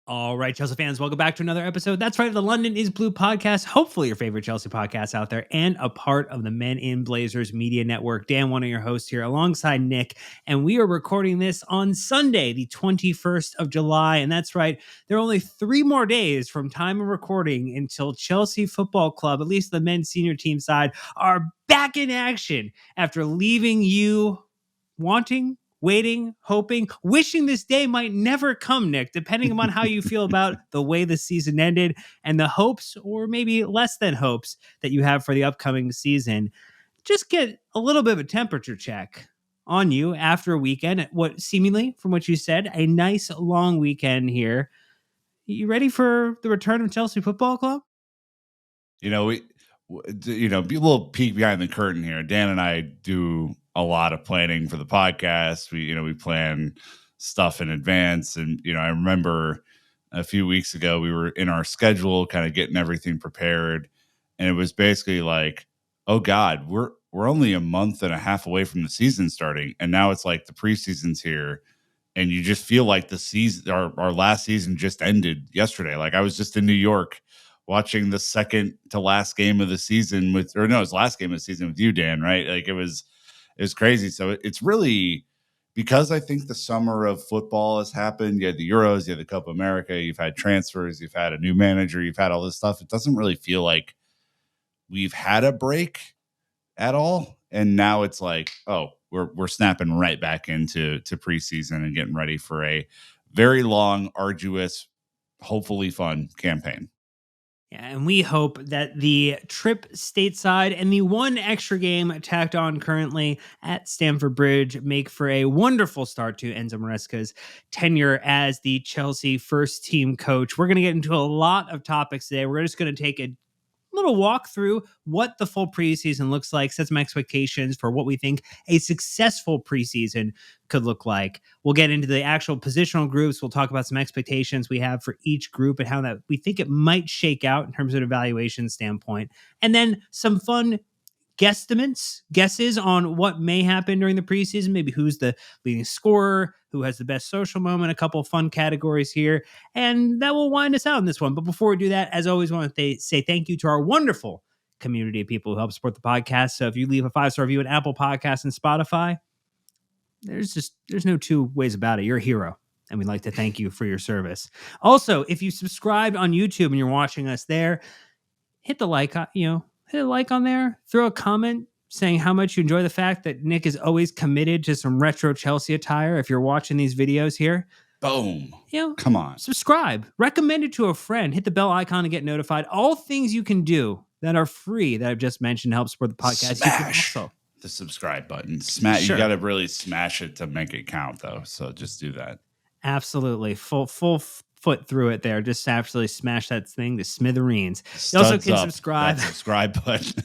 All right, Chelsea fans, welcome back to another episode. That's right, the London is Blue podcast, hopefully your favorite Chelsea podcast out there, and a part of the Men in Blazers media network. Dan, one of your hosts here, alongside Nick, and we are recording this on Sunday, the 21st of July, and that's right, there are only 3 more days from time of recording until Chelsea Football Club, at least the men's senior team side, are back in action after leaving you wanting, waiting, hoping, wishing this day might never come, Nick, depending upon how you feel about the way the season ended and the hopes, or maybe less than hopes, that you have for the upcoming season. Just get a little bit of a temperature check on you after a weekend. What seemingly, from what you said, a nice long weekend here. You ready for the return of Chelsea Football Club? Be a little peek behind the curtain here. Dan and I do a lot of planning for the podcast. We plan stuff in advance. And, I remember a few weeks ago, we were in our schedule, kind of getting everything prepared. And it was basically like, oh God, we're only a month and a half away from the season starting. And now it's like the preseason's here. And you just feel like the season, our last season just ended yesterday. Like I was just in New York watching the second to last game of the season it's last game of the season with you, Dan, right? Like it was crazy. So it's really because I think the summer of football has happened. You had the Euros, you had the Copa America, you've had transfers, you've had a new manager, you've had all this stuff. It doesn't really feel like we've had a break at all. And now it's like, oh, we're snapping right back into preseason and getting ready for a very long, arduous, hopefully fun campaign. Yeah, and we hope that the trip stateside and the one extra game tacked on currently at Stamford Bridge make for a wonderful start to Enzo Maresca's tenure as the Chelsea first team coach. We're going to get into a lot of topics today. We're just going to take a little walk through what the full preseason looks like, set some expectations for what we think a successful preseason could look like. We'll get into the actual positional groups. We'll talk about some expectations we have for each group and how that we think it might shake out in terms of an evaluation standpoint. And then some fun guesses on what may happen during the preseason, maybe who's the leading scorer, who has the best social moment, a couple of fun categories here, and that will wind us out in this one. But before we do that, as always, I want to say thank you to our wonderful community of people who help support the podcast. So if you leave a 5-star review at Apple Podcasts and Spotify, there's no two ways about it. You're a hero, and we'd like to thank you for your service. Also, if you subscribed on YouTube and you're watching us there, hit the like, hit a like on there, throw a comment saying how much you enjoy the fact that Nick is always committed to some retro Chelsea attire. If you're watching these videos here, boom, come on, subscribe, recommend it to a friend, hit the bell icon to get notified. All things you can do that are free that I've just mentioned to help support the podcast. Smash the subscribe button. Smash. Sure. You got to really smash it to make it count, though. So just do that. Absolutely, full foot through it there. Just absolutely smash that thing to smithereens. You also can subscribe. Subscribe button.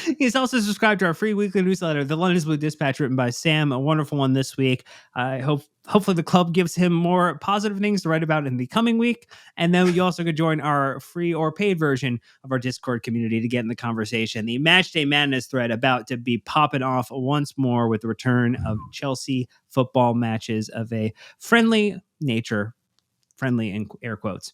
You can also subscribe to our free weekly newsletter, The London is Blue Dispatch, written by Sam. A wonderful one this week. Hopefully the club gives him more positive things to write about in the coming week. And then you also could join our free or paid version of our Discord community to get in the conversation. The Matchday Madness thread about to be popping off once more with the return of Chelsea football matches of a friendly nature. Friendly in air quotes.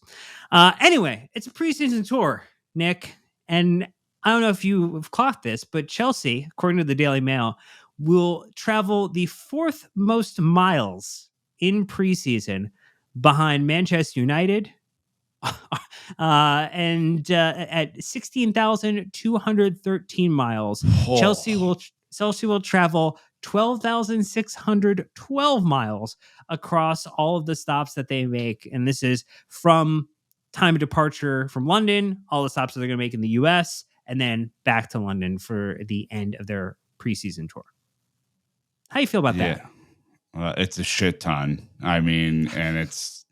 Anyway, it's a preseason tour, Nick. And I don't know if you've caught this, but Chelsea, according to the Daily Mail, will travel the 4th most miles in preseason behind Manchester United and at 16,213 miles. Oh. Chelsea will travel 12,612 miles across all of the stops that they make. And this is from time of departure from London, all the stops that they're going to make in the US, and then back to London for the end of their preseason tour. How do you feel about that? It's a shit ton. I mean, and it's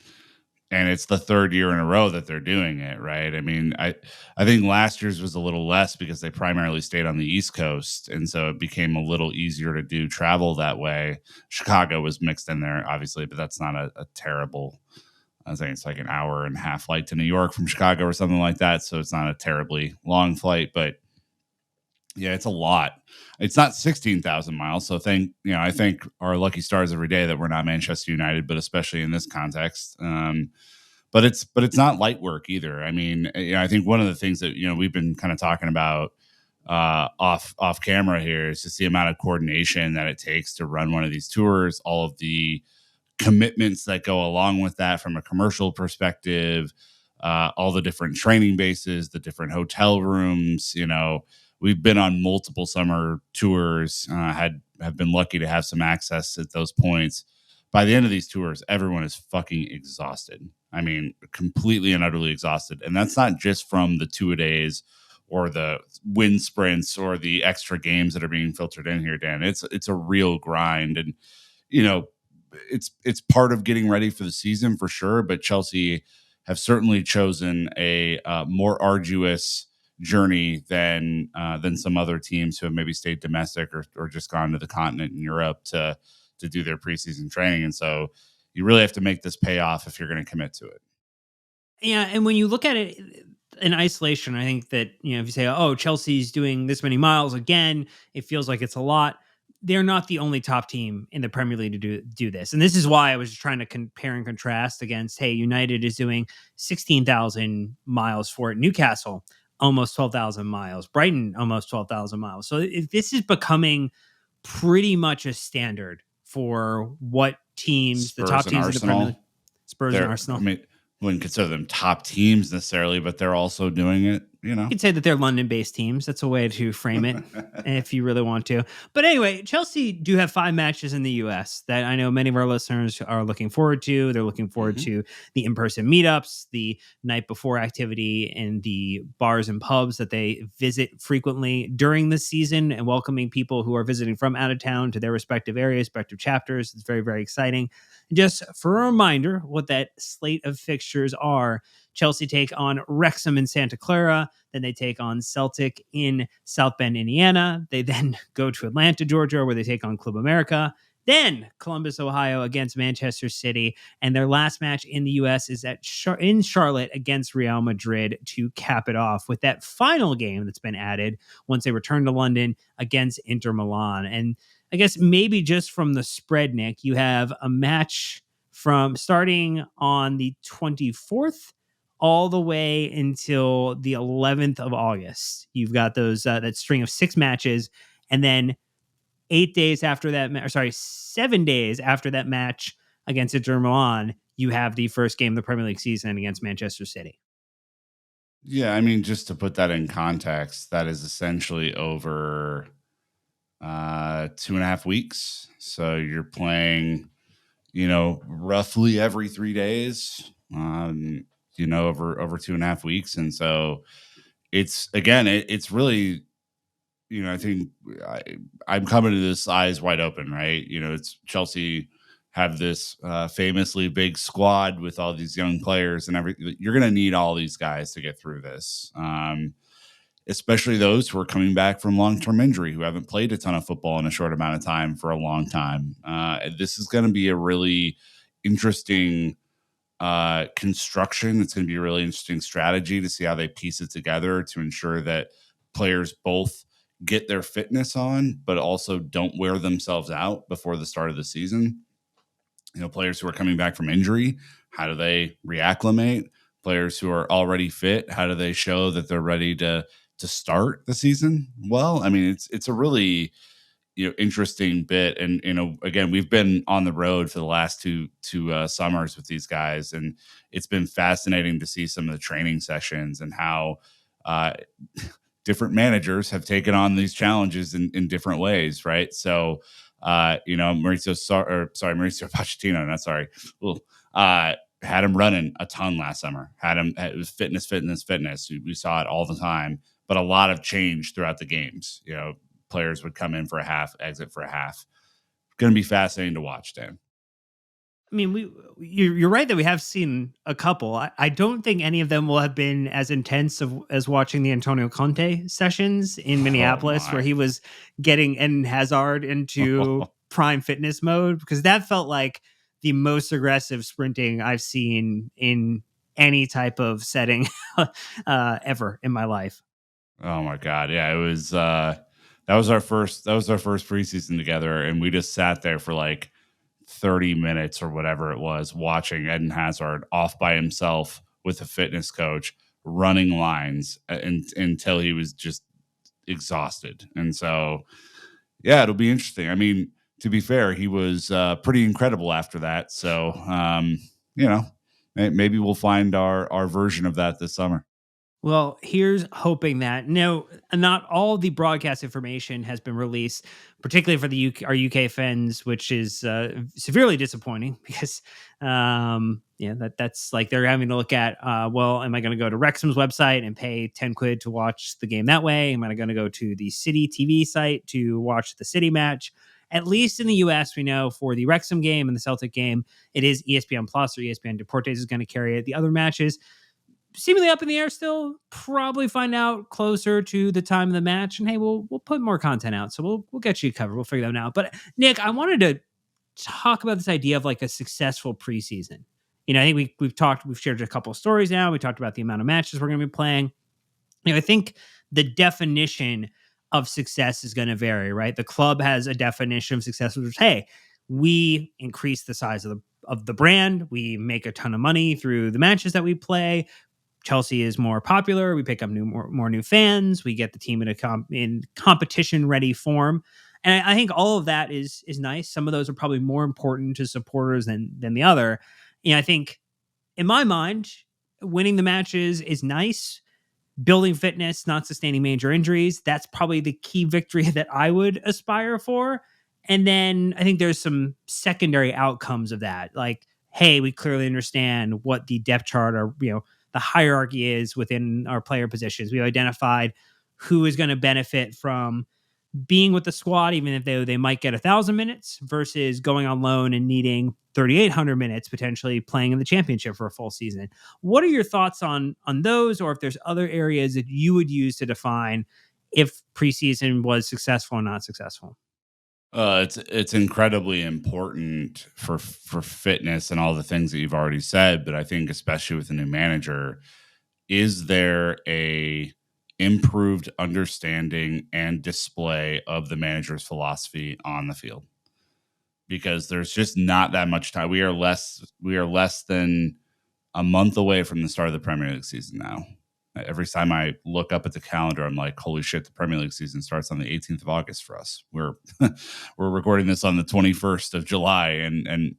the 3rd year in a row that they're doing it, right? I mean, I think last year's was a little less because they primarily stayed on the East Coast, and so it became a little easier to do travel that way. Chicago was mixed in there, obviously, but that's not a terrible. I think it's like an hour and a half flight to New York from Chicago or something like that, so it's not a terribly long flight, but yeah, it's a lot. It's not 16,000 miles. So I think our lucky stars every day that we're not Manchester United, but especially in this context. but it's not light work either. I mean, I think one of the things that we've been kind of talking about off camera here is just the amount of coordination that it takes to run one of these tours, all of the commitments that go along with that from a commercial perspective, all the different training bases, the different hotel rooms. We've been on multiple summer tours, have been lucky to have some access at those points. By the end of these tours, everyone is fucking exhausted. I mean, completely and utterly exhausted. And that's not just from the two-a-days or the wind sprints or the extra games that are being filtered in here, Dan. It's a real grind. And, you know, it's part of getting ready for the season for sure. But Chelsea have certainly chosen a more arduous journey than some other teams who have maybe stayed domestic or just gone to the continent in Europe to do their preseason training. And so you really have to make this pay off if you're going to commit to it. Yeah, and when you look at it in isolation, I think that, if you say, "Oh, Chelsea's doing this many miles again," it feels like it's a lot. They're not the only top team in the Premier League to do this, and this is why I was trying to compare and contrast against. Hey, United is doing 16,000 miles for it. Newcastle almost 12,000 miles. Brighton almost 12,000 miles. So this is becoming pretty much a standard for what teams, the top Spurs and teams in the Premier League, Arsenal, Spurs and Arsenal. I mean, wouldn't consider them top teams necessarily, but they're also doing it, You could say that they're London-based teams. That's a way to frame it, if you really want to. But anyway, Chelsea do have 5 matches in the U.S. that I know many of our listeners are looking forward to. They're looking forward to the in-person meetups, the night before activity, and the bars and pubs that they visit frequently during the season, and welcoming people who are visiting from out of town to their respective areas, respective chapters. It's very, very exciting. Just for a reminder, what that slate of fixtures are: Chelsea take on Wrexham in Santa Clara. Then they take on Celtic in South Bend, Indiana. They then go to Atlanta, Georgia, where they take on Club America. Then Columbus, Ohio against Manchester City. And their last match in the U.S. is in Charlotte against Real Madrid to cap it off with that final game that's been added once they return to London against Inter Milan. And I guess maybe just from the spread, Nick, you have a match from starting on the 24th all the way until the 11th of August. You've got those that string of 6 matches, and then 7 days after that match against Inter Milan, you have the first game of the Premier League season against Manchester City. Yeah, I mean, just to put that in context, that is essentially over 2.5 weeks. So you're playing, roughly every 3 days, over 2.5 weeks. And so it's really, I think I'm coming to this eyes wide open, right? It's Chelsea have this famously big squad with all these young players and everything. You're going to need all these guys to get through this. Especially those who are coming back from long-term injury, who haven't played a ton of football in a short amount of time for a long time. This is going to be a really interesting construction. It's going to be a really interesting strategy to see how they piece it together to ensure that players both get their fitness on, but also don't wear themselves out before the start of the season. Players who are coming back from injury, how do they reacclimate? Players who are already fit, how do they show that they're ready to start the season well? I mean, it's a really interesting bit, and again, we've been on the road for the last two summers with these guys, and it's been fascinating to see some of the training sessions and how different managers have taken on these challenges in different ways, right? So Mauricio Pochettino, had him running a ton last summer. It was fitness. We saw it all the time, but a lot of change throughout the games. Players would come in for a half, exit for a half. Going to be fascinating to watch, Dan. I mean, you're right that we have seen a couple. I don't think any of them will have been as intense as watching the Antonio Conte sessions in Minneapolis, where he was getting Eden Hazard into prime fitness mode, because that felt like the most aggressive sprinting I've seen in any type of setting ever in my life. Oh my God. Yeah, it was that was our first preseason together, and we just sat there for like 30 minutes or whatever it was watching Eden Hazard off by himself with a fitness coach running lines until he was just exhausted. And so, yeah, it'll be interesting. I mean, to be fair, he was pretty incredible after that. So, you know, maybe we'll find our version of that this summer. Well, here's hoping that no, not all the broadcast information has been released, particularly for the our UK fans, which is severely disappointing because, yeah, that's like they're having to look at, well, am I going to go to Wrexham's website and pay 10 quid to watch the game that way? Am I going to go to the City TV site to watch the City match? At least in the US, we know for the Wrexham game and the Celtic game, it is ESPN Plus or ESPN Deportes is going to carry it. The other matches seemingly up in the air still. Probably find out closer to the time of the match. And hey, we'll put more content out, so we'll get you covered. We'll figure that out. But Nick, I wanted to talk about this idea of like a successful preseason. I think we've shared a couple of stories now. We talked about the amount of matches we're going to be playing. I think the definition of success is going to vary, right? The club has a definition of success, which is, hey, we increase the size of the brand. We make a ton of money through the matches that we play. Chelsea is more popular. We pick up more new fans. We get the team in competition ready form, and I think all of that is nice. Some of those are probably more important to supporters than the other. I think in my mind, winning the matches is nice. Building fitness, not sustaining major injuries, that's probably the key victory that I would aspire for. And then I think there's some secondary outcomes of that, like, hey, we clearly understand what the depth chart or the hierarchy is within our player positions. We've identified who is going to benefit from being with the squad, even if they might get 1,000 minutes versus going on loan and needing 3,800 minutes, potentially playing in the championship for a full season. What are your thoughts on those, or if there's other areas that you would use to define if preseason was successful or not successful? It's incredibly important for fitness and all the things that you've already said, but I think especially with a new manager, is there a improved understanding and display of the manager's philosophy on the field? Because there's just not that much time. We are less than a month away from the start of the Premier League season now. Every time I look up at the calendar, I'm like, holy shit, the Premier League season starts on the 18th of August for us. We're we're recording this on the 21st of July, and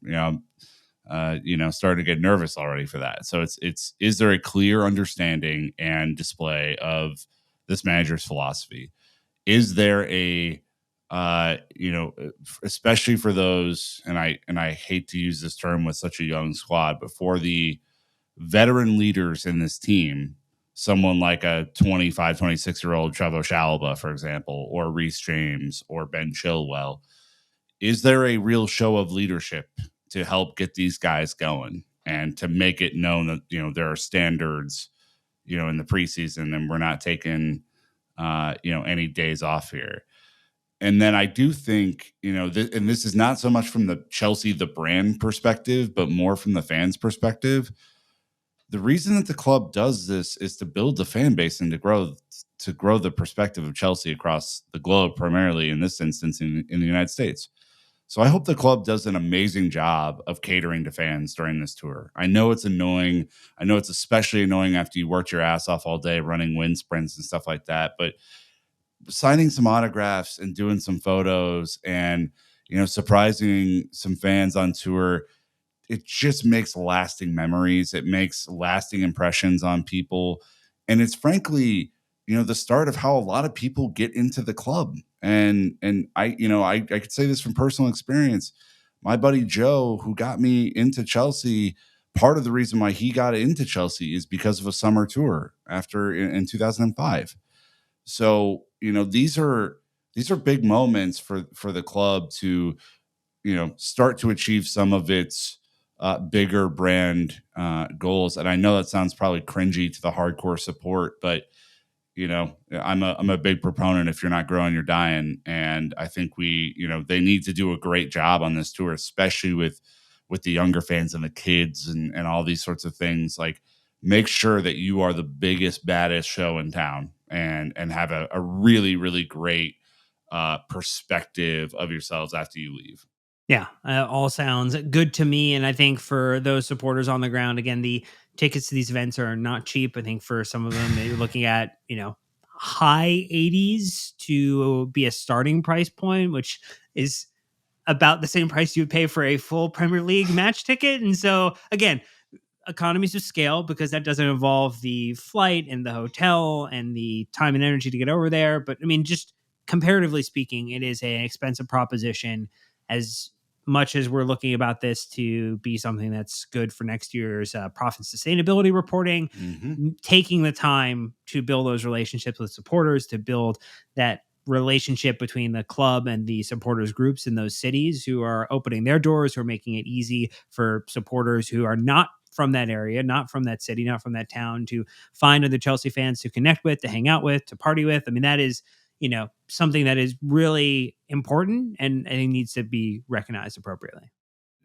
starting to get nervous already for that. So it's is there a clear understanding and display of this manager's philosophy? Is there a especially for those, and I hate to use this term with such a young squad, but for the veteran leaders in this team, someone like a 25, 26-year-old Trevoh Chalobah, for example, or Reece James or Ben Chilwell, is there a real show of leadership to help get these guys going and to make it known that, there are standards, in the preseason, and we're not taking, any days off here. And then I do think, and this is not so much from the Chelsea, the brand perspective, but more from the fans' perspective. The reason that the club does this is to build the fan base and to grow the perspective of Chelsea across the globe, primarily in this instance in the United States. So I hope the club does an amazing job of catering to fans during this tour. I know it's annoying. I know it's especially annoying after you worked your ass off all day running wind sprints and stuff like that. But signing some autographs and doing some photos and, surprising some fans on tour, it just makes lasting memories. It makes lasting impressions on people. And it's frankly, the start of how a lot of people get into the club. And I could say this from personal experience. My buddy Joe, who got me into Chelsea, part of the reason why he got into Chelsea is because of a summer tour after in 2005. So, these are big moments for the club to, start to achieve some of its bigger brand goals. And I know that sounds probably cringy to the hardcore support, but I'm a big proponent. If you're not growing, you're dying. And I think they need to do a great job on this tour, especially with the younger fans and the kids and all these sorts of things. Like, make sure that you are the biggest, baddest show in town and have a really, really great perspective of yourselves after you leave. Yeah, all sounds good to me. And I think for those supporters on the ground, again, the tickets to these events are not cheap. I think for some of them, they're looking at, high 80s to be a starting price point, which is about the same price you would pay for a full Premier League match ticket. And so, again, economies of scale, because that doesn't involve the flight and the hotel and the time and energy to get over there. But I mean, just comparatively speaking, it is an expensive proposition, as much as we're looking about this to be something that's good for next year's profit sustainability reporting. Mm-hmm. Taking the time to build those relationships with supporters, to build that relationship between the club and the supporters groups in those cities who are opening their doors, who are making it easy for supporters who are not from that area, not from that city, not from that town, to find other Chelsea fans to connect with, to hang out with, to party with. I mean, that is, something that is really important and it needs to be recognized appropriately.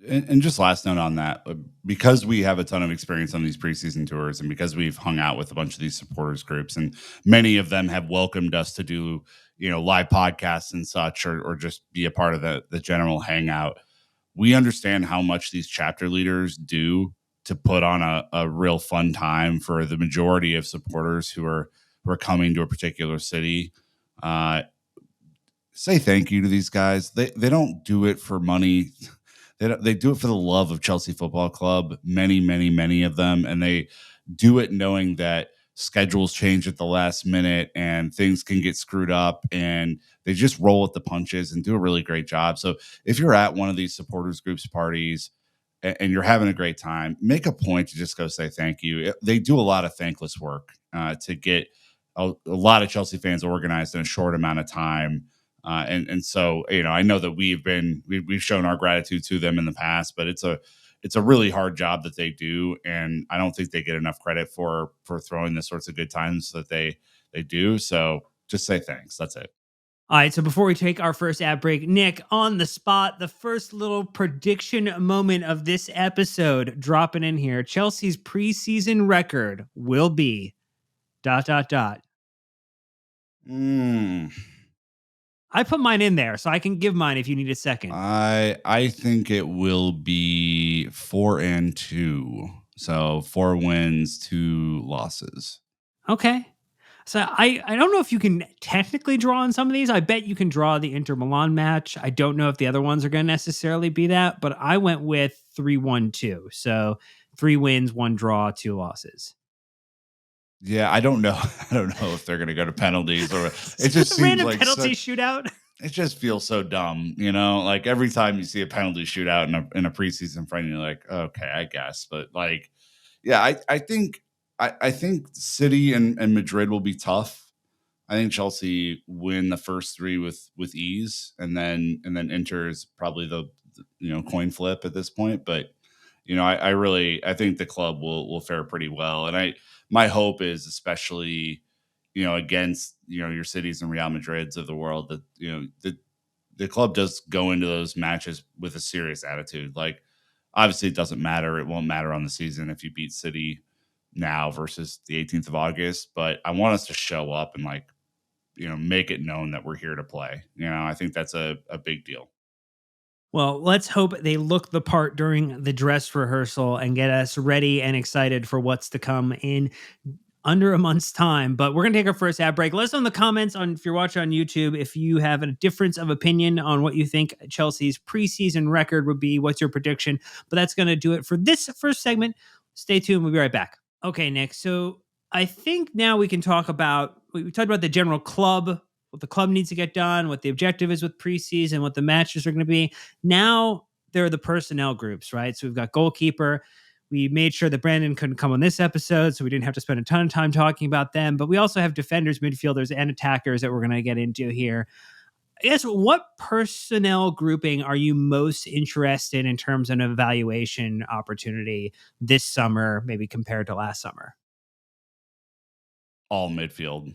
And just last note on that, because we have a ton of experience on these preseason tours, and because we've hung out with a bunch of these supporters groups, and many of them have welcomed us to do, live podcasts and such, or just be a part of the general hangout. We understand how much these chapter leaders do to put on a real fun time for the majority of supporters who are coming to a particular city. Uh, Say thank you to these guys. They don't do it for money. They do it for the love of Chelsea Football Club. Many, many, many of them, and they do it knowing that schedules change at the last minute and things can get screwed up, and they just roll with the punches and do a really great job. So if you're at one of these supporters groups parties and you're having a great time, make a point to just go say thank you. They do a lot of thankless work to get a lot of Chelsea fans organized in a short amount of time. And so, I know that we've shown our gratitude to them in the past, but it's a really hard job that they do, and I don't think they get enough credit for throwing the sorts of good times that they do. So just say thanks. That's it. All right, so before we take our first ad break, Nick, on the spot, the first little prediction moment of this episode dropping in here. Chelsea's preseason record will be ... Mm, I put mine in there, so I can give mine if you need a second. I think it will be 4-2. So 4 wins, 2 losses. Okay. So I don't know if you can technically draw on some of these. I bet you can draw the Inter Milan match. I don't know if the other ones are going to necessarily be that, but I went with 3-1-2. So 3 wins, 1 draw, 2 losses. Yeah, I don't know. I don't know if they're going to go to penalties, or it So just the seems random like penalty such. shootout. It just feels so dumb, Like every time you see a penalty shootout in a preseason friend, you're like, okay, I guess. But like, yeah, I think City and Madrid will be tough. I think Chelsea win the first three with ease, and then Inter is probably the coin flip at this point. But I think the club will fare pretty well, and my hope is, especially against your cities and Real Madrids of the world, that the club does go into those matches with a serious attitude. Like, obviously, it doesn't matter. It won't matter on the season if you beat City now versus the 18th of August. But I want us to show up and make it known that we're here to play. I think that's a big deal. Well, let's hope they look the part during the dress rehearsal and get us ready and excited for what's to come in under a month's time. But we're going to take our first ad break. Let us know in the comments, on if you're watching on YouTube, if you have a difference of opinion on what you think Chelsea's preseason record would be. What's your prediction? But that's going to do it for this first segment. Stay tuned. We'll be right back. Okay, Nick. So I think now we can talk about, we talked about the general club, what the club needs to get done, what the objective is with preseason, what the matches are going to be. Now there are the personnel groups, right? So we've got goalkeeper. We made sure that Brandon couldn't come on this episode, so we didn't have to spend a ton of time talking about them. But we also have defenders, midfielders, and attackers that we're going to get into here. I guess, what personnel grouping are you most interested in terms of an evaluation opportunity this summer, maybe compared to last summer? All midfield.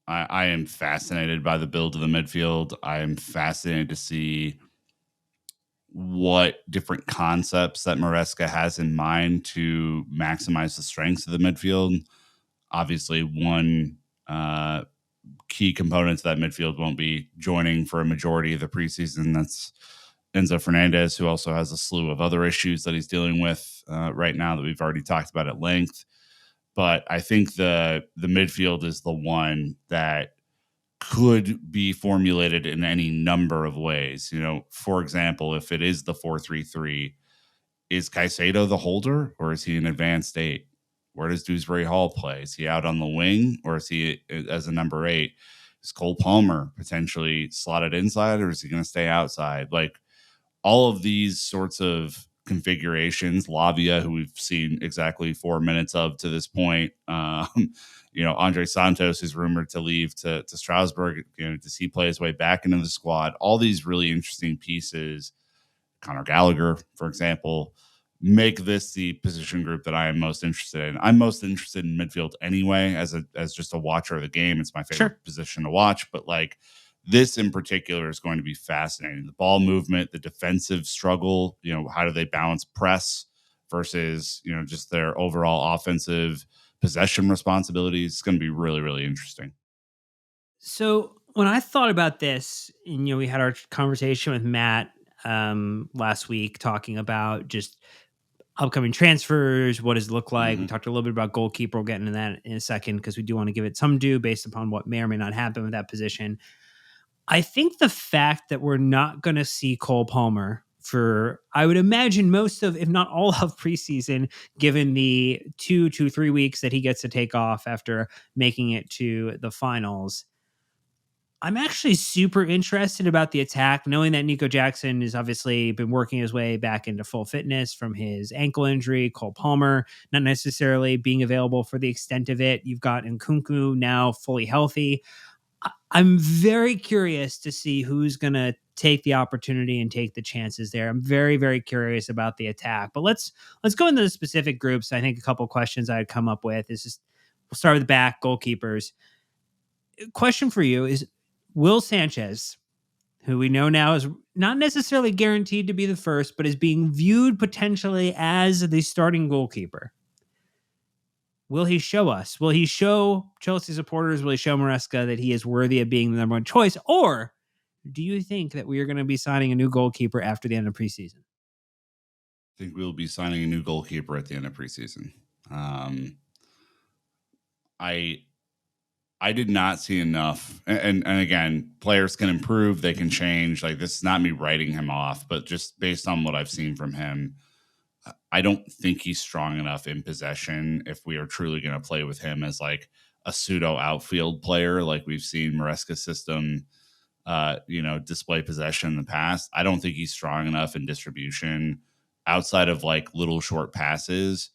I am fascinated by the build of the midfield. I am fascinated to see what different concepts that Maresca has in mind to maximize the strengths of the midfield. Obviously, one key component to that midfield won't be joining for a majority of the preseason. That's Enzo Fernandez, who also has a slew of other issues that he's dealing with right now that we've already talked about at length. But I think the midfield is the one that could be formulated in any number of ways. For example, if it is the 4-3-3, is Caicedo the holder or is he an advanced 8? Where does Dewsbury Hall play? Is he out on the wing or is he as a number 8? Is Cole Palmer potentially slotted inside or is he going to stay outside? Like all of these sorts of configurations, Lavia, who we've seen exactly 4 minutes of to this point, Andre Santos is rumored to leave to Strasbourg. Does he play his way back into the squad? All these really interesting pieces, Conor Gallagher, for example, make this the position group that I am most interested in. I'm most interested in midfield anyway, as just a watcher of the game. It's my favorite position to watch, but like this in particular is going to be fascinating. The ball movement, the defensive struggle, how do they balance press versus, just their overall offensive possession responsibilities? It's going to be really, really interesting. So when I thought about this, and we had our conversation with Matt last week talking about just upcoming transfers, what does it look like? We talked a little bit about goalkeeper. We'll get into that in a second because we do want to give it some due based upon what may or may not happen with that position. I think the fact that we're not going to see Cole Palmer for, I would imagine, most of, if not all of preseason, given the 2 to 3 weeks that he gets to take off after making it to the finals. I'm actually super interested about the attack, knowing that Nico Jackson has obviously been working his way back into full fitness from his ankle injury. Cole Palmer not necessarily being available for the extent of it. You've got Nkunku now fully healthy. I'm very curious to see who's going to take the opportunity and take the chances there. I'm very, very curious about the attack. But let's go into the specific groups. I think a couple questions I'd come up with is just, we'll start with the back, goalkeepers. Question for you is, Will Sanchez, who we know now is not necessarily guaranteed to be the first, but is being viewed potentially as the starting goalkeeper. Will he show us? Will he show Chelsea supporters, will he show Maresca that he is worthy of being the number one choice? Or do you think that we are going to be signing a new goalkeeper after the end of preseason? I think we'll be signing a new goalkeeper at the end of preseason. I did not see enough. And again, players can improve. They can change. Like, this is not me writing him off, but just based on what I've seen from him, I don't think he's strong enough in possession if we are truly going to play with him as like a pseudo outfield player, like we've seen Maresca's system, display possession in the past. I don't think he's strong enough in distribution outside of like little short passes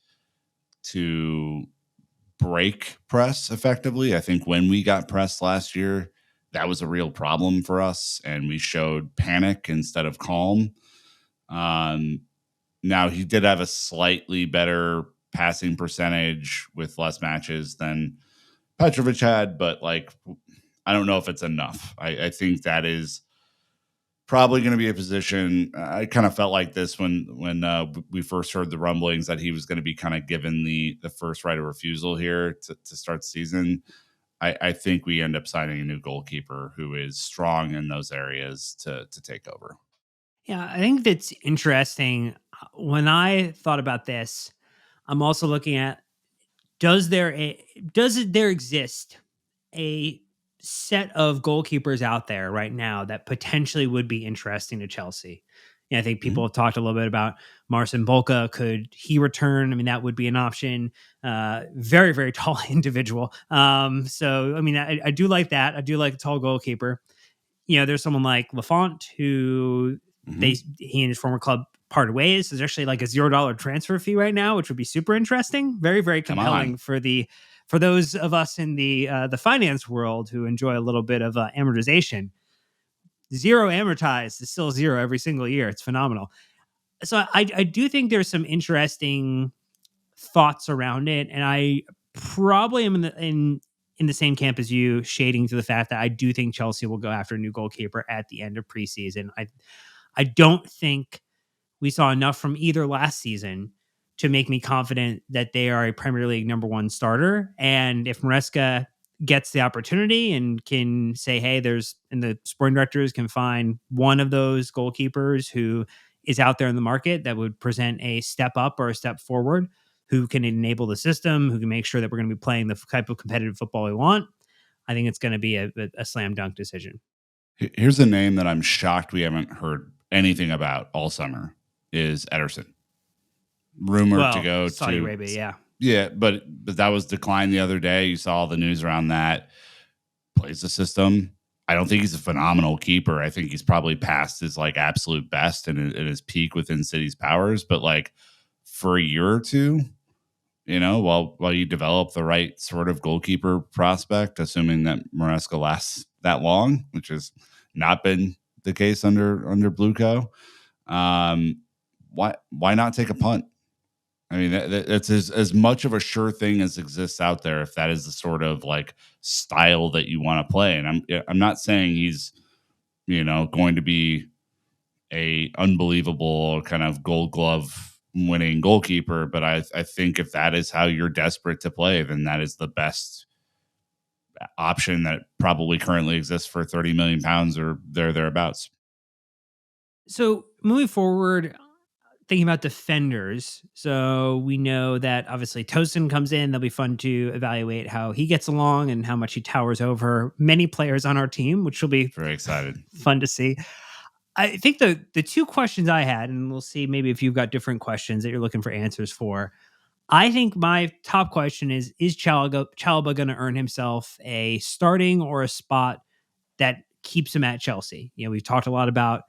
to break press effectively. I think when we got pressed last year, that was a real problem for us, and we showed panic instead of calm. Now, he did have a slightly better passing percentage with less matches than Petrovic had, but like, I don't know if it's enough. I think that is probably going to be a position. I kind of felt like this when we first heard the rumblings that he was going to be kind of given the first right of refusal here to start the season. I think we end up signing a new goalkeeper who is strong in those areas to take over. Yeah, I think that's interesting. When I thought about this, I'm also looking at, does there exist a set of goalkeepers out there right now that potentially would be interesting to Chelsea? Yeah, I think people have talked a little bit about Marcin Bolka. Could he return? I mean, that would be an option. Very, very tall individual. So, I mean, I do like that. I do like a tall goalkeeper. There's someone like Lafont who he and his former club parted ways. There's actually like a $0 transfer fee right now, which would be super interesting. Very, very compelling for those of us in the finance world who enjoy a little bit of amortization. Zero amortized is still zero every single year. It's phenomenal. So I do think there's some interesting thoughts around it, and I probably am in the same camp as you, shading to the fact that I do think Chelsea will go after a new goalkeeper at the end of preseason. I don't think we saw enough from either last season to make me confident that they are a Premier League number one starter. And if Maresca gets the opportunity and can say, hey, and the sporting directors can find one of those goalkeepers who is out there in the market that would present a step up or a step forward, who can enable the system, who can make sure that we're going to be playing the type of competitive football we want. I think it's going to be a slam dunk decision. Here's a name that I'm shocked we haven't heard anything about all summer is Ederson. Rumored to Well, go Saudi to Arabia, yeah. Yeah, but that was declined the other day. You saw the news around that. Plays the system. I don't think he's a phenomenal keeper. I think he's probably past his like absolute best and his peak within City's powers. But like for a year or two, while you develop the right sort of goalkeeper prospect, assuming that Maresca lasts that long, which has not been the case under Blueco, why not take a punt? I mean, that's as much of a sure thing as exists out there. If that is the sort of like style that you want to play, and I'm not saying he's going to be a unbelievable kind of Gold Glove winning goalkeeper, but I think if that is how you're desperate to play, then that is the best option that probably currently exists for 30 million pounds or thereabouts. So moving forward, thinking about defenders. So we know that obviously Tosin comes in. That'll be fun to evaluate how he gets along and how much he towers over many players on our team, which will be Very excited. fun to see. I think the two questions I had, and we'll see maybe if you've got different questions that you're looking for answers for. I think my top question is Chalobah going to earn himself a starting or a spot that keeps him at Chelsea? We've talked a lot about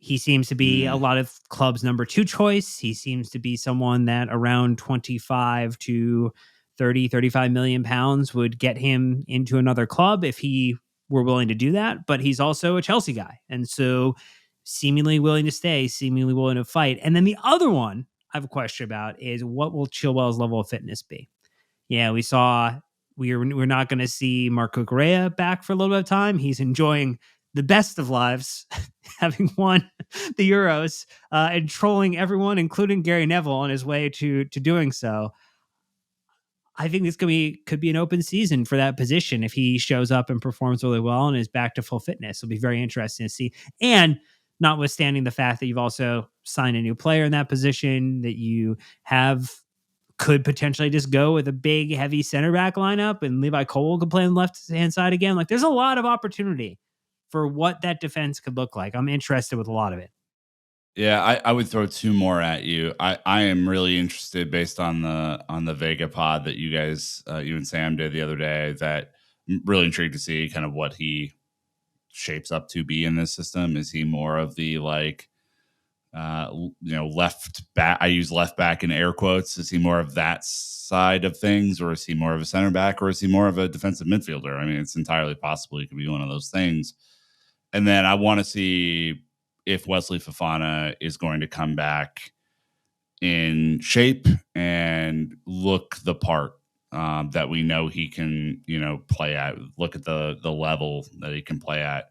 he seems to be a lot of clubs' number 2 choice. He seems to be someone that around 25 to 30, 35 million pounds would get him into another club if he were willing to do that. But he's also a Chelsea guy. And so seemingly willing to stay, seemingly willing to fight. And then the other one I have a question about is what will Chilwell's level of fitness be? Yeah, we're not going to see Marco Correa back for a little bit of time. He's enjoying the best of lives, having won the Euros and trolling everyone, including Gary Neville, on his way to doing so. I think this could be an open season for that position if he shows up and performs really well and is back to full fitness. It'll be very interesting to see. And notwithstanding the fact that you've also signed a new player in that position, that you could potentially just go with a big, heavy center back lineup and Levi Cole could play on the left hand side again. Like there's a lot of opportunity for what that defense could look like. I'm interested with a lot of it. Yeah, I would throw two more at you. I am really interested based on the Vega pod that you guys you and Sam did the other day. That I'm really intrigued to see kind of what he shapes up to be in this system. Is he more of the like left back? I use left back in air quotes. Is he more of that side of things, or is he more of a center back, or is he more of a defensive midfielder? I mean, it's entirely possible he could be one of those things. And then I want to see if Wesley Fofana is going to come back in shape and look the part that we know he can, play at. Look at the level that he can play at.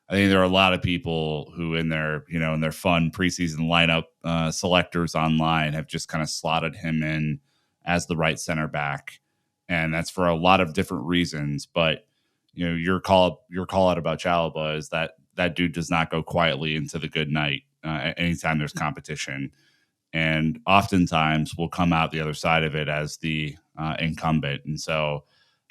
I think there are a lot of people who, in their fun preseason lineup selectors online, have just kind of slotted him in as the right center back, and that's for a lot of different reasons. But your call out about Chalobah is that dude does not go quietly into the good night anytime there's competition, and oftentimes will come out the other side of it as the incumbent. And so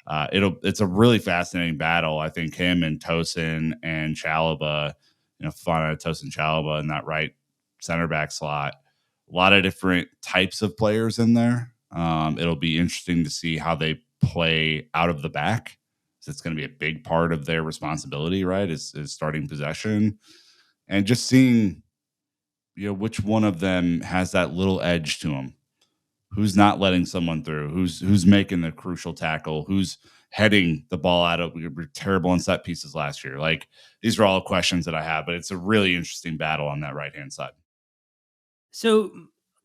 it's a really fascinating battle. I think him and Tosin and Chalobah, Fofana, Tosin, Chalobah in that right center back slot. A lot of different types of players in there. It'll be interesting to see how they play out of the back. So it's going to be a big part of their responsibility, right? Is starting possession, and just seeing, which one of them has that little edge to them. Who's not letting someone through? Who's making the crucial tackle? Who's heading the ball out of? We were terrible on set pieces last year. Like, these are all questions that I have, but it's a really interesting battle on that right hand side. So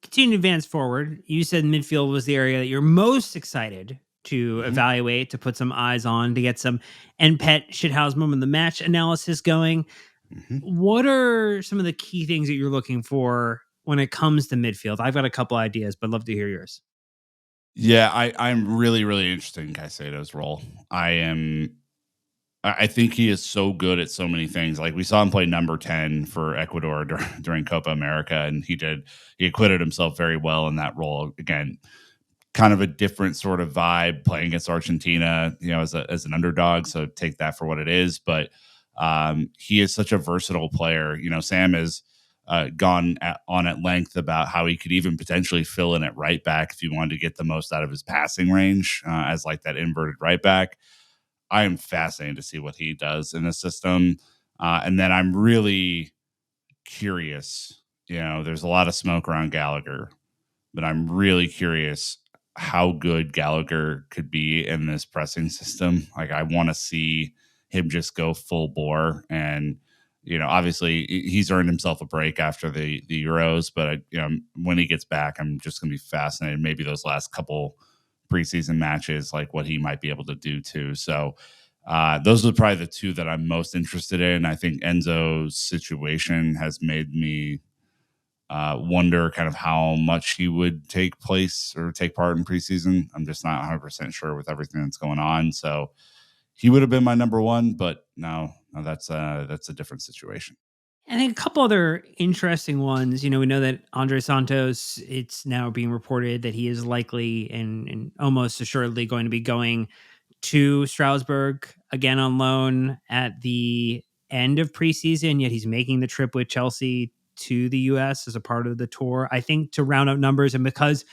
continue to advance forward. You said midfield was the area that you're most excited to evaluate, to put some eyes on, to get some NPET shithouse moment of the match analysis going. What are some of the key things that you're looking for when it comes to midfield? I've got a couple ideas, but I'd love to hear yours. Yeah, I'm really, really interested in Caicedo's role. I think he is so good at so many things. Like we saw him play number 10 for Ecuador during Copa America, and he acquitted himself very well in that role. Again, kind of a different sort of vibe playing against Argentina, as an underdog. So take that for what it is. But he is such a versatile player. Sam has on at length about how he could even potentially fill in at right back if he wanted to get the most out of his passing range as like that inverted right back. I am fascinated to see what he does in the system. And then I'm really curious. There's a lot of smoke around Gallagher, but I'm really curious how good Gallagher could be in this pressing system. Like, I want to see him just go full bore. And, obviously he's earned himself a break after the Euros, but, when he gets back, I'm just going to be fascinated. Maybe those last couple preseason matches, like what he might be able to do too. So, those are probably the two that I'm most interested in. I think Enzo's situation has made me wonder kind of how much he would take place or take part in preseason. I'm just not 100% sure with everything that's going on. So he would have been my number one, but no, that's a different situation. I think a couple other interesting ones. We know that Andre Santos, it's now being reported that he is likely and almost assuredly going to be going to Strasbourg again on loan at the end of preseason, yet he's making the trip with Chelsea to the US as a part of the tour. I think to round up numbers, and because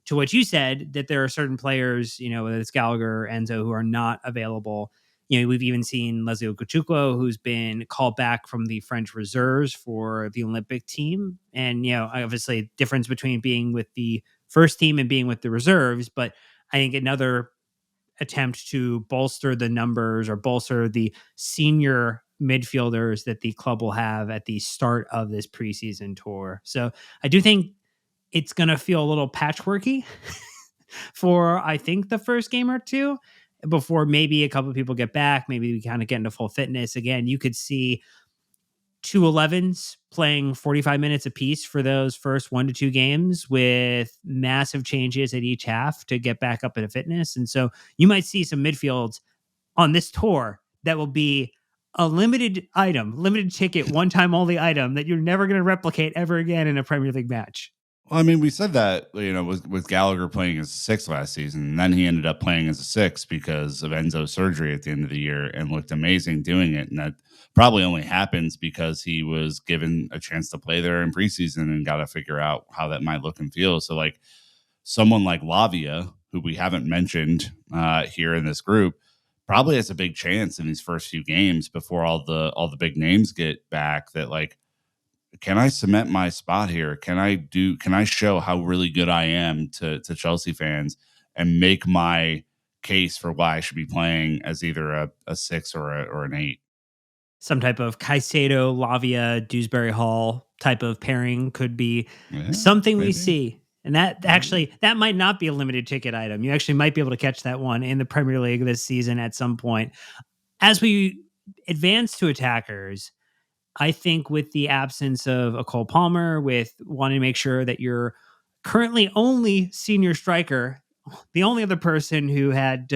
to what you said, that there are certain players, whether it's Gallagher or Enzo, who are not available. We've even seen Leslie Okuchukwu, who's been called back from the French reserves for the Olympic team. And, obviously difference between being with the first team and being with the reserves. But I think another attempt to bolster the numbers or bolster the senior midfielders that the club will have at the start of this preseason tour. So I do think it's going to feel a little patchworky for, I think, the first game or two before maybe a couple of people get back. Maybe we kind of get into full fitness again. You could see two 11s playing 45 minutes apiece for those first 1 to 2 games with massive changes at each half to get back up into fitness. And so you might see some midfields on this tour that will be a limited item, limited ticket, one time only item that you're never going to replicate ever again in a Premier League match. Well, I mean, we said that, with Gallagher playing as a six last season, and then he ended up playing as a six because of Enzo's surgery at the end of the year and looked amazing doing it. And that probably only happens because he was given a chance to play there in preseason and got to figure out how that might look and feel. So, like, someone like Lavia, who we haven't mentioned here in this group, probably has a big chance in these first few games before all the big names get back that, like, can I cement my spot here? Can I show how really good I am to Chelsea fans and make my case for why I should be playing as either a six or an eight? Some type of Caicedo, Lavia, Dewsbury Hall type of pairing could be Yeah, something we maybe. see. And that Maybe. actually, that might not be a limited ticket item. You actually might be able to catch that one in the Premier League this season at some point. As we advance to attackers, I think with the absence of a Cole Palmer, with wanting to make sure that you're currently only senior striker, the only other person who had,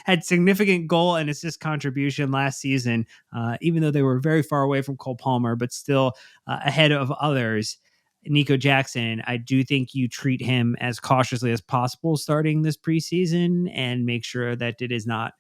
had significant goal and assist contribution last season, even though they were very far away from Cole Palmer, but still ahead of others. Nico Jackson, I do think you treat him as cautiously as possible starting this preseason and make sure that it is not,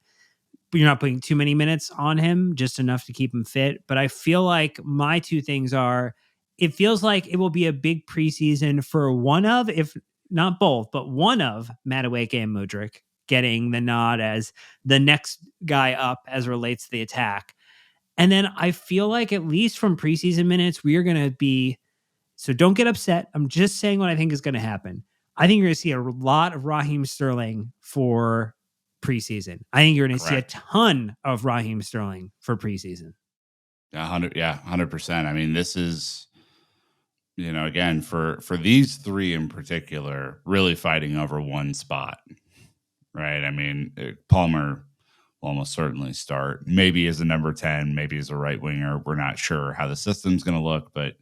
you're not putting too many minutes on him, just enough to keep him fit. But I feel like my two things are, it feels like it will be a big preseason for one of, if not both, but one of Madueke and Mudryk getting the nod as the next guy up as relates to the attack. And then I feel like, at least from preseason minutes, we are going to be, so don't get upset. I'm just saying what I think is going to happen. I think you're going to see a lot of Raheem Sterling for preseason. I think you're going to see a Correct. ton of Raheem Sterling for preseason. 100%. I mean, this is, again, for these three in particular, really fighting over one spot, right? I mean, Palmer will almost certainly start, maybe as a number 10, maybe as a right winger. We're not sure how the system's going to look, but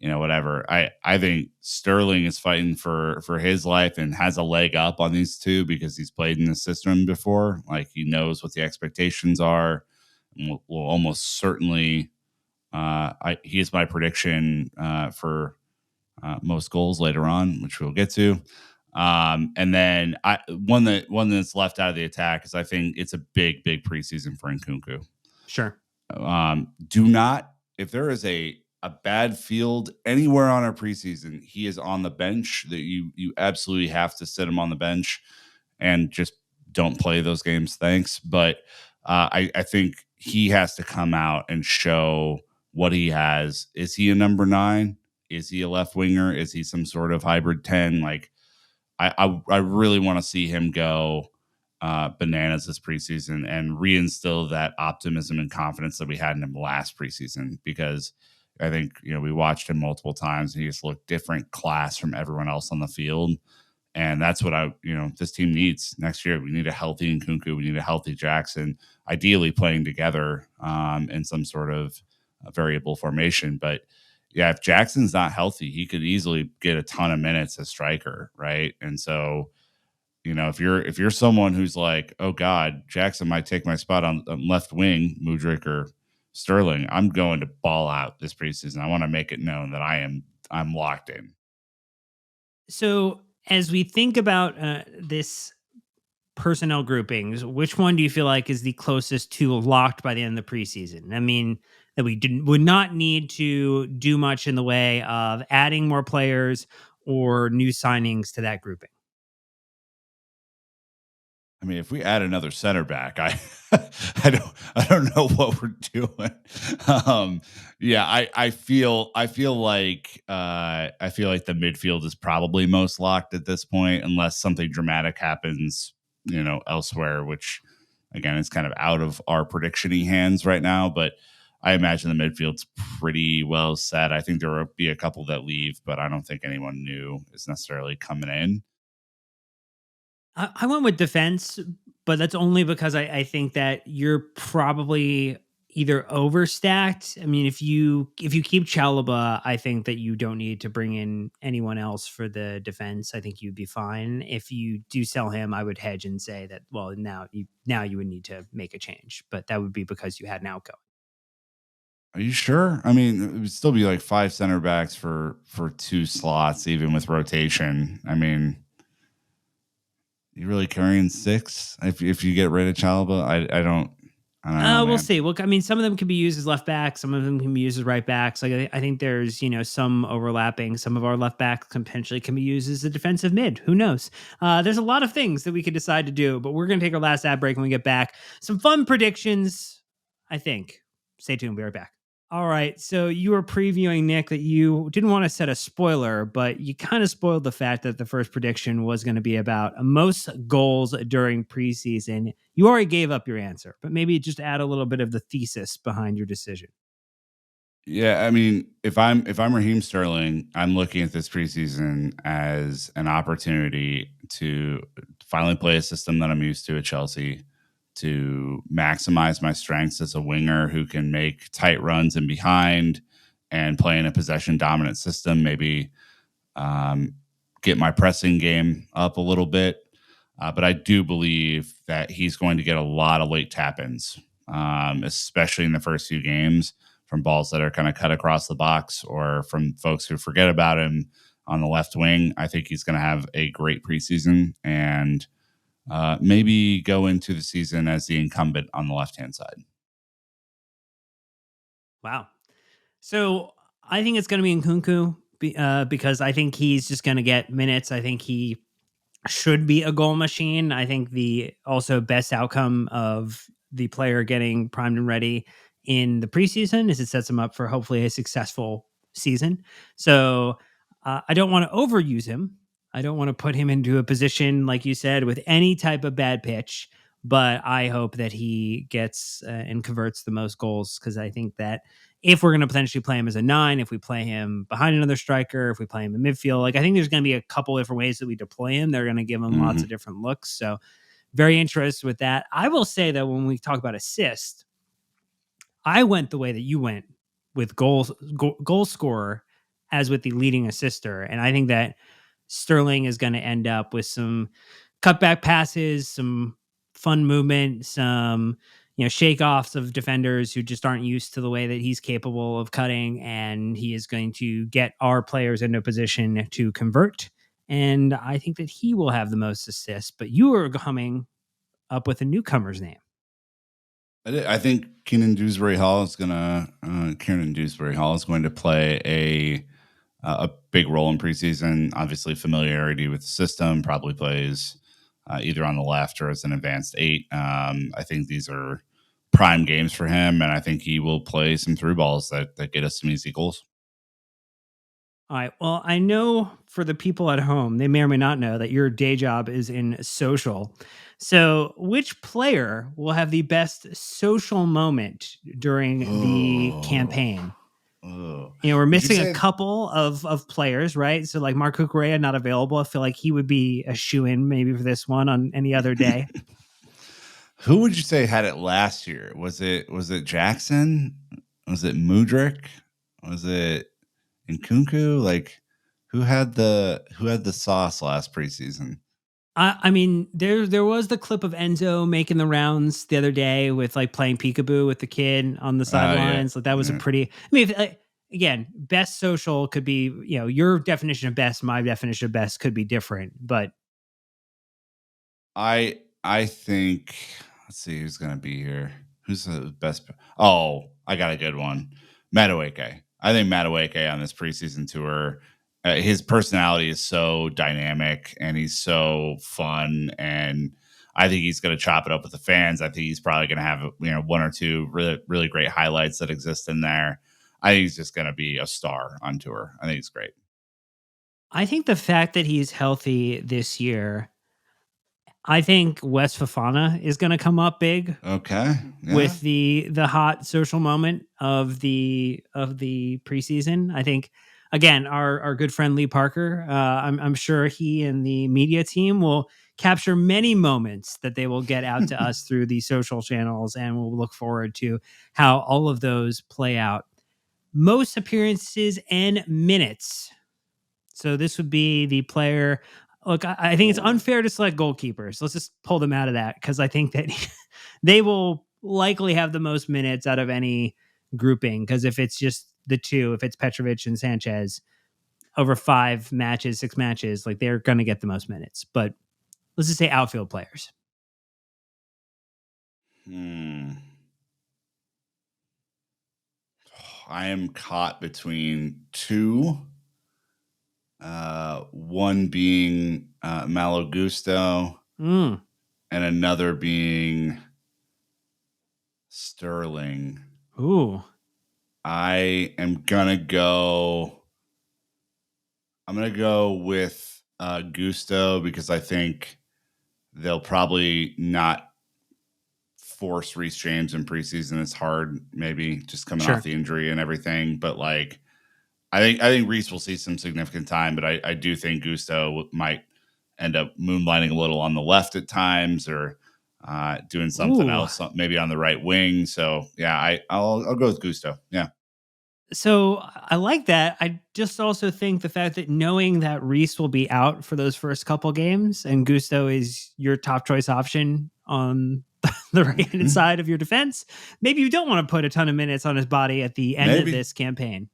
whatever. I think Sterling is fighting for his life and has a leg up on these two because he's played in the system before. Like he knows what the expectations are, and will almost certainly. He is my prediction for most goals later on, which we'll get to. And then one that's left out of the attack is I think it's a big preseason for Nkunku. Sure. Do not, if there is a bad field anywhere on our preseason, he is on the bench. That you absolutely have to sit him on the bench and just don't play those games. Thanks, but I think he has to come out and show what he has. Is he a number 9? Is he a left winger? Is he some sort of hybrid 10? Like I really want to see him go bananas this preseason and reinstill that optimism and confidence that we had in him last preseason, because I think, we watched him multiple times and he just looked different class from everyone else on the field. And that's what this team needs next year. We need a healthy Nkunku. We need a healthy Jackson, ideally playing together in some sort of variable formation. But yeah, if Jackson's not healthy, he could easily get a ton of minutes as striker, right? And so, if you're someone who's like, oh God, Jackson might take my spot on left wing, Mudryk or Sterling, I'm going to ball out this preseason. I want to make it known that I'm locked in. So as we think about this personnel groupings, which one do you feel like is the closest to locked by the end of the preseason? I mean, that we would not need to do much in the way of adding more players or new signings to that grouping. I mean, if we add another center back, I don't know what we're doing. Yeah, I feel like the midfield is probably most locked at this point, unless something dramatic happens, elsewhere, which again is kind of out of our prediction-y hands right now. But I imagine the midfield's pretty well set. I think there will be a couple that leave, but I don't think anyone new is necessarily coming in. I went with defense, but that's only because I think that you're probably either overstacked. I mean, if you keep Chalaba, I think that you don't need to bring in anyone else for the defense. I think you'd be fine. If you do sell him, I would hedge and say that, well, now you would need to make a change, but that would be because you had an outgo. Are you sure? I mean, it would still be like 5 center backs for 2 slots, even with rotation. I mean, you really carrying 6 if you get rid of Chalaba? I don't know, We'll man. see. Well, I mean, some of them can be used as left backs. Some of them can be used as right backs. Like I think there's some overlapping. Some of our left backs potentially can be used as a defensive mid. Who knows? There's a lot of things that we could decide to do. But we're gonna take our last ad break when we get back. Some fun predictions, I think. Stay tuned. We'll be right back. All right. So you were previewing, Nick, that you didn't want to set a spoiler, but you kind of spoiled the fact that the first prediction was going to be about most goals during preseason. You already gave up your answer, but maybe just add a little bit of the thesis behind your decision. Yeah, I mean, if I'm Raheem Sterling, I'm looking at this preseason as an opportunity to finally play a system that I'm used to at Chelsea, to maximize my strengths as a winger who can make tight runs and behind and play in a possession dominant system. Maybe um, get my pressing game up a little bit. But I do believe that he's going to get a lot of late tap ins, especially in the first few games, from balls that are kind of cut across the box or from folks who forget about him on the left wing. I think he's going to have a great preseason and maybe go into the season as the incumbent on the left hand side. Wow. So I think it's going to be Nkunku because I think he's just going to get minutes. I think he should be a goal machine. I think the also best outcome of the player getting primed and ready in the preseason is it sets him up for hopefully a successful season. So I don't want to overuse him. I don't want to put him into a position, like you said, with any type of bad pitch. But I hope that he gets and converts the most goals because I think that if we're going to potentially play him as a 9, if we play him behind another striker, if we play him in midfield, like I think there's going to be a couple different ways that we deploy him. They're going to give him lots of different looks. So very interested with that. I will say that when we talk about assist, I went the way that you went with goal scorer as with the leading assister. And I think that Sterling is going to end up with some cutback passes, some fun movement, some shake offs of defenders who just aren't used to the way that he's capable of cutting, and he is going to get our players into a position to convert. And I think that he will have the most assists. But you are coming up with a newcomer's name. I think Kieran Dewsbury Hall is going to play a big role in preseason. Obviously, familiarity with the system, probably plays either on the left or as an advanced 8. I think these are prime games for him, and I think he will play some through balls that get us some easy goals. All right. Well, I know for the people at home, they may or may not know that your day job is in social. So, which player will have the best social moment during the Oh, campaign? oh. We're Would you missing a say couple of players, right? So, like Marco Correa, not available. I feel like he would be a shoe in maybe for this one on any other day. who would you say had it last year? Was it Jackson? Was it Mudrick? Was it Nkunku? Like who had the sauce last preseason? I mean, there was the clip of Enzo making the rounds the other day with like playing peekaboo with the kid on the Oh yeah. sidelines. Like that was a Yeah. pretty. I mean, again, best social could be your definition of best, my definition of best could be different, but I think let's see who's gonna be here. Who's the best? Oh, I got a good one. Madueke. I think Madueke on this preseason tour, his personality is so dynamic and he's so fun, and I think he's going to chop it up with the fans. I think he's probably going to have one or two really really great highlights that exist in there. I think he's just going to be a star on tour. I think he's great. I think the fact that he's healthy this year, I think West Fafana is going to come up big Okay, yeah. with the hot social moment of the preseason. I think again our good friend Lee Parker. I'm sure he and the media team will capture many moments that they will get out to us through the social channels, and we'll look forward to how all of those play out. Most appearances and minutes. So this would be the player. Look, I think it's Ooh. unfair to select goalkeepers. Let's just pull them out of that because I think that they will likely have the most minutes out of any grouping. Because if it's just the two, if it's Petrovic and Sanchez over 5 matches, 6 matches, like they're going to get the most minutes. But let's just say outfield players. Hmm. I am caught between two. One being Malo Gusto Mm. and another being Sterling. Ooh. I am gonna go. I'm gonna go with Gusto because I think they'll probably not force Reece James in preseason. It's hard, maybe just coming off Sure. the injury and everything. But like, I think Reece will see some significant time, but I do think Gusto might end up moonlighting a little on the left at times, or doing something Ooh. else, maybe on the right wing. So yeah, I'll go with Gusto. Yeah. So I like that. I just also think the fact that knowing that Reese will be out for those first couple games and Gusto is your top choice option on the right handed Mhm. side of your defense, maybe you don't want to put a ton of minutes on his body at the end of Maybe, this campaign.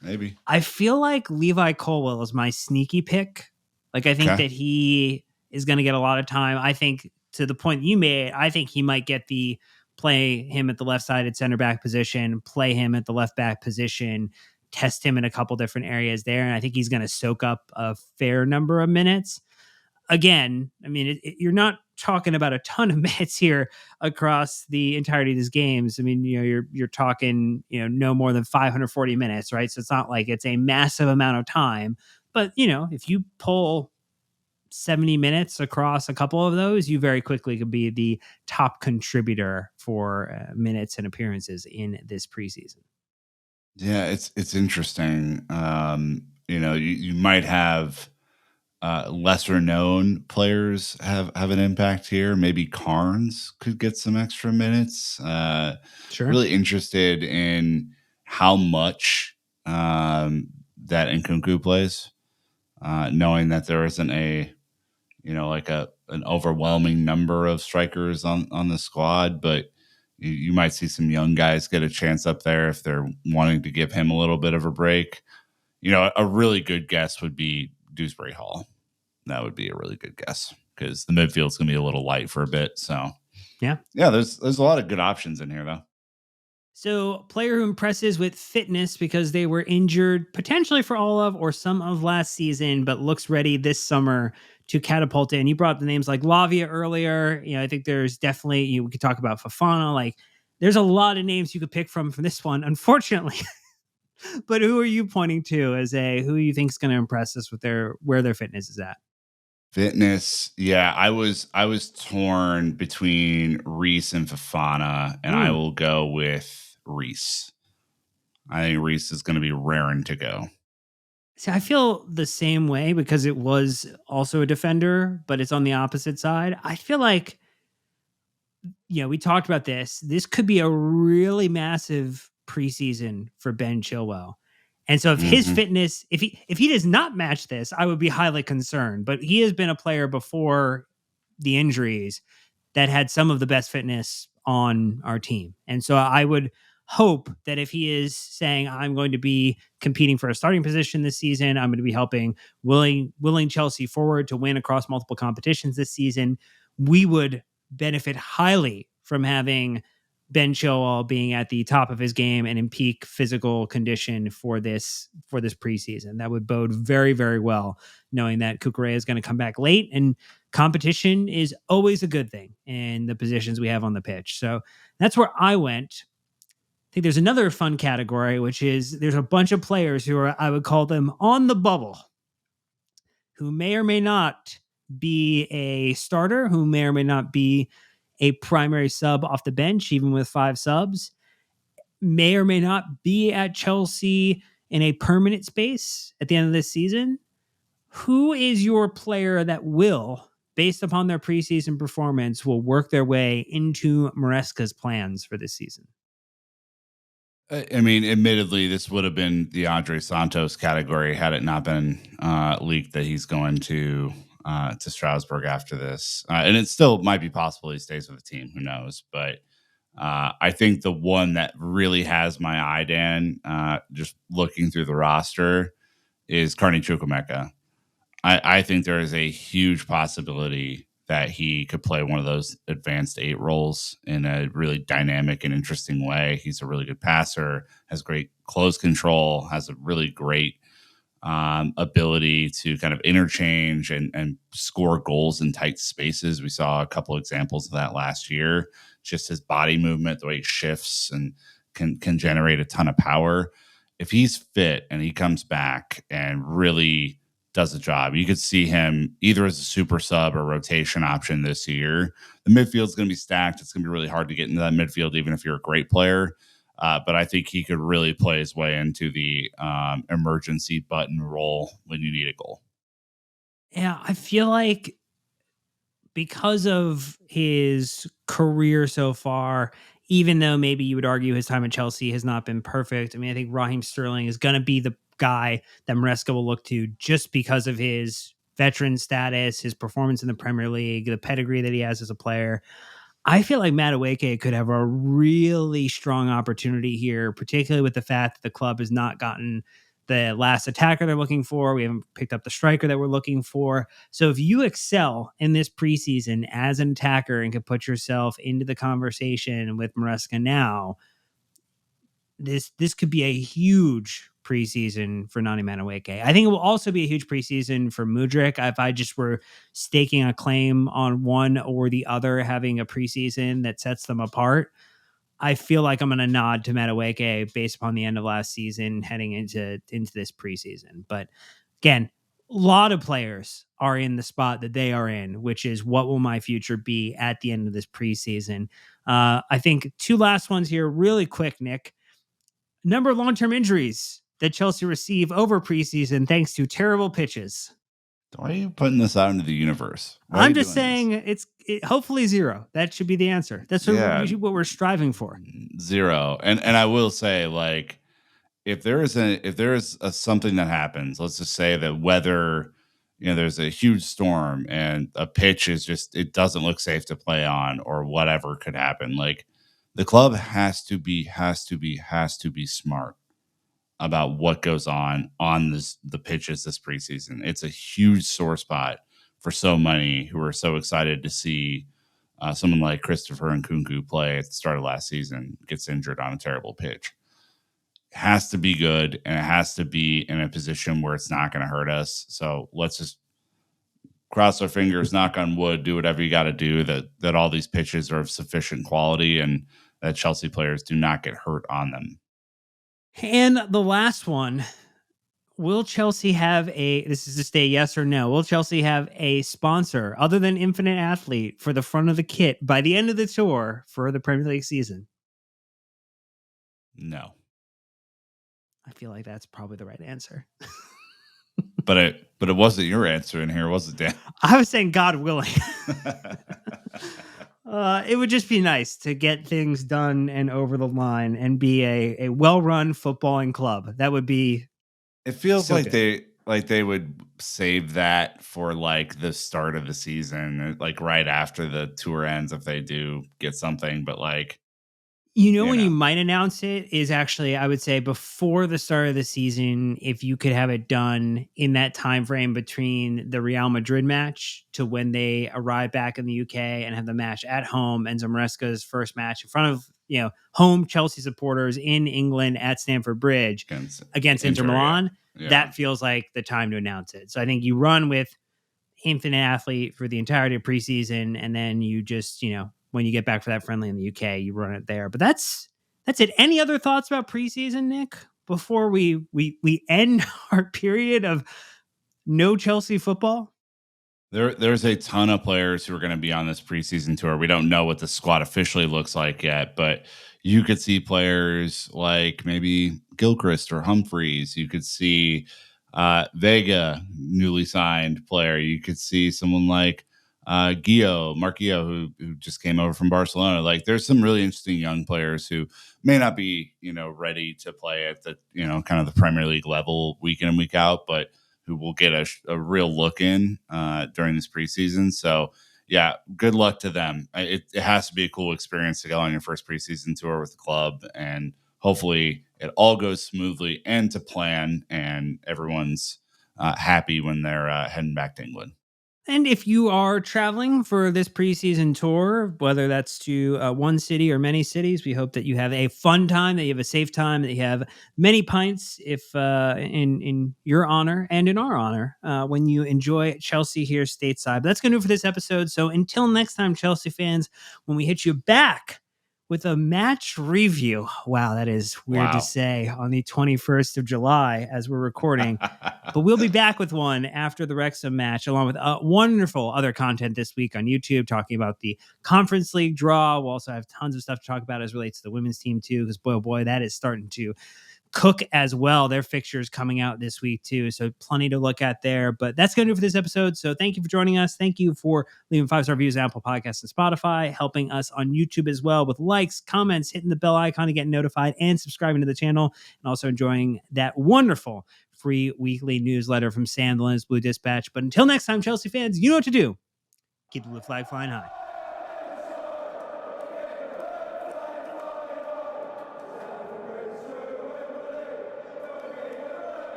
maybe. I feel like Levi Colwell is my sneaky pick. Like, I think Okay. that he is going to get a lot of time. I think to the point you made, I think he might get the play him at the left sided center back position, play him at the left back position, test him in a couple different areas there. And I think he's going to soak up a fair number of minutes. Again, I mean, you're not talking about a ton of minutes here across the entirety of these games. I mean, you're talking, no more than 540 minutes, right? So it's not like it's a massive amount of time. But if you pull 70 minutes across a couple of those, you very quickly could be the top contributor for minutes and appearances in this preseason. Yeah, it's interesting. You might have lesser known players have an impact here. Maybe Carnes could get some extra minutes. Sure. Really interested in how much that Nkunku plays, knowing that there isn't like an overwhelming number of strikers on the squad, but you might see some young guys get a chance up there if they're wanting to give him a little bit of a break. A really good guess would be Dewsbury Hall. That would be a really good guess because the midfield's going to be a little light for a bit. So Yeah. there's a lot of good options in here though. So, player who impresses with fitness because they were injured potentially for all of or some of last season, but looks ready this summer to catapult in. You brought up the names like Lavia earlier. I think there's definitely, we could talk about Fofana. Like, there's a lot of names you could pick from this one, unfortunately. But who are you pointing to as who you think is going to impress us with where their fitness is at? Fitness, yeah. I was torn between Reese and Fofana, and I will go with Reese. I think Reese is going to be raring to go. See, I feel the same way because it was also a defender, but it's on the opposite side. I feel like, we talked about this. This could be a really massive preseason for Ben Chilwell. And so if his fitness, if he does not match this, I would be highly concerned. But he has been a player before the injuries that had some of the best fitness on our team. And so I would hope that if he is saying, I'm going to be competing for a starting position this season, I'm going to be helping willing Chelsea forward to win across multiple competitions this season, we would benefit highly from having Ben Chilwell being at the top of his game and in peak physical condition for this preseason. That would bode very, very well, knowing that Cucurella is going to come back late, and competition is always a good thing in the positions we have on the pitch. So that's where I went. I think there's another fun category, which is there's a bunch of players who are, I would call them on the bubble, who may or may not be a starter, who may or may not be a primary sub off the bench, even with 5 subs, may or may not be at Chelsea in a permanent space at the end of this season. Who is your player that will, based upon their preseason performance, will work their way into Maresca's plans for this season? I mean, admittedly, this would have been the Andre Santos category had it not been leaked that he's going to Strasbourg after this. And it still might be possible he stays with the team. Who knows? But I think the one that really has my eye, Dan, just looking through the roster, is Carney Chukwuemeka. I think there is a huge possibility that he could play one of those advanced 8 roles in a really dynamic and interesting way. He's a really good passer, has great close control, has a really great ability to kind of interchange and score goals in tight spaces. We saw a couple examples of that last year. Just his body movement, the way he shifts and can generate a ton of power. If he's fit and he comes back and really does the job, you could see him either as a super sub or rotation option this year. The midfield's going to be stacked. It's going to be really hard to get into that midfield, even if you're a great player. But I think he could really play his way into the emergency button role when you need a goal. Yeah, I feel like because of his career so far, even though maybe you would argue his time at Chelsea has not been perfect, I mean, I think Raheem Sterling is going to be the guy that Maresca will look to just because of his veteran status, his performance in the Premier League, the pedigree that he has as a player. I feel like Madueke could have a really strong opportunity here, particularly with the fact that the club has not gotten the last attacker they're looking for. We haven't picked up the striker that we're looking for. So if you excel in this preseason as an attacker and can put yourself into the conversation with Maresca now, this could be a huge preseason for Nani Madueke. I think it will also be a huge preseason for Mudryk. If I just were staking a claim on one or the other having a preseason that sets them apart, I feel like I'm going to nod to Madueke based upon the end of last season heading into this preseason. But again, a lot of players are in the spot that they are in, which is what will my future be at the end of this preseason. I think 2 last ones here really quick, Nick. Number of long-term injuries that Chelsea receive over preseason thanks to terrible pitches. Why are you putting this out into the universe? I'm just saying it's hopefully 0. That should be the answer. That's what we're striving for. 0. And I will say, like, if there is a something that happens, let's just say that weather, there's a huge storm and a pitch is just it doesn't look safe to play on or whatever could happen. Like the club has to be smart about what goes on the pitches this preseason. It's a huge sore spot for so many who are so excited to see someone like Christopher Nkunku play at the start of last season gets injured on a terrible pitch. It has to be good and it has to be in a position where it's not going to hurt us. So let's just cross our fingers, knock on wood, do whatever you got to do that all these pitches are of sufficient quality and that Chelsea players do not get hurt on them. And the last one, will Chelsea have this is just a yes or no, will Chelsea have a sponsor other than Infinite Athlete for the front of the kit by the end of the tour for the Premier League season? No. I feel like that's probably the right answer. But it wasn't your answer in here, was it, Dan? I was saying God willing. It would just be nice to get things done and over the line and be a well-run footballing club. That would be. It feels so like good. they would save that for like the start of the season, like right after the tour ends if they do get something. But like, When you might announce it is actually, I would say, before the start of the season, if you could have it done in that time frame between the Real Madrid match to when they arrive back in the UK and have the match at home, and Maresca's first match in front of home Chelsea supporters in England at Stamford Bridge against Inter Milan. Yeah. That feels like the time to announce it. So I think you run with Infinite Athlete for the entirety of preseason, and then you just when you get back for that friendly in the UK, you run it there. But that's it. Any other thoughts about preseason, Nick, before we end our period of no Chelsea football? There's a ton of players who are going to be on this preseason tour. We don't know what the squad officially looks like yet, but you could see players like maybe Gilchrist or Humphreys. You could see Vega, newly signed player. You could see someone like Mark Gio, who just came over from Barcelona. Like there's some really interesting young players who may not be, ready to play at the, kind of the Premier League level week in and week out, but who will get a real look in during this preseason. So yeah, good luck to them. It has to be a cool experience to go on your first preseason tour with the club, and hopefully it all goes smoothly and to plan, and everyone's happy when they're heading back to England. And if you are traveling for this preseason tour, whether that's to one city or many cities, we hope that you have a fun time, that you have a safe time, that you have many pints, if in your honor and in our honor, when you enjoy Chelsea here stateside. But that's going to do it for this episode. So until next time, Chelsea fans, when we hit you back with a match review. Wow, that is weird to say on the 21st of July as we're recording. But we'll be back with one after the Wrexham match, along with wonderful other content this week on YouTube, talking about the Conference League draw. We'll also have tons of stuff to talk about as relates to the women's team, too, because boy, oh boy, that is starting to cook as well. Their fixtures coming out this week too, so plenty to look at there. But that's going to do it for this episode. So thank you for joining us. Thank you for leaving 5-star reviews on Apple Podcasts and Spotify, helping us on YouTube as well with likes, comments, hitting the bell icon to get notified, and subscribing to the channel, and also enjoying that wonderful free weekly newsletter from Sam, the Lens Blue Dispatch. But until next time, Chelsea fans, you know what to do. Keep the blue flag flying high.